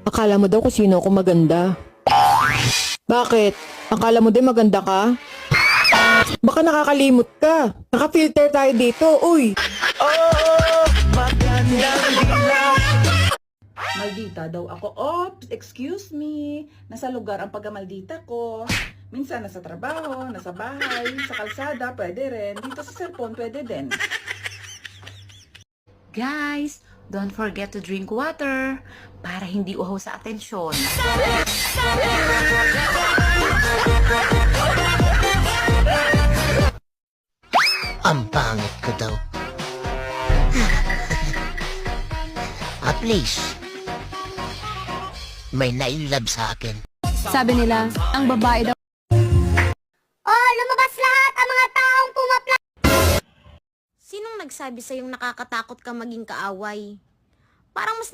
Akala mo daw kung sino ako maganda. Bakit? Akala mo din maganda ka? Baka nakakalimot ka. Naka-filter tayo dito, uy. Maldita daw ako. Oops, excuse me. Nasa lugar ang pagkamaldita ko. Minsan nasa trabaho, nasa bahay, sa kalsada, pwede rin. Dito sa cellphone, pwede din. Guys, don't forget to drink water para hindi uhaw sa atensyon. Ang pangit ko daw. Please. May nailab sa akin. Sabi nila, ang babae daw. Oh, lumabas lahat ang mga taong pumapla. Sinong nagsabi sa'yong nakakatakot ka maging kaaway? Parang mas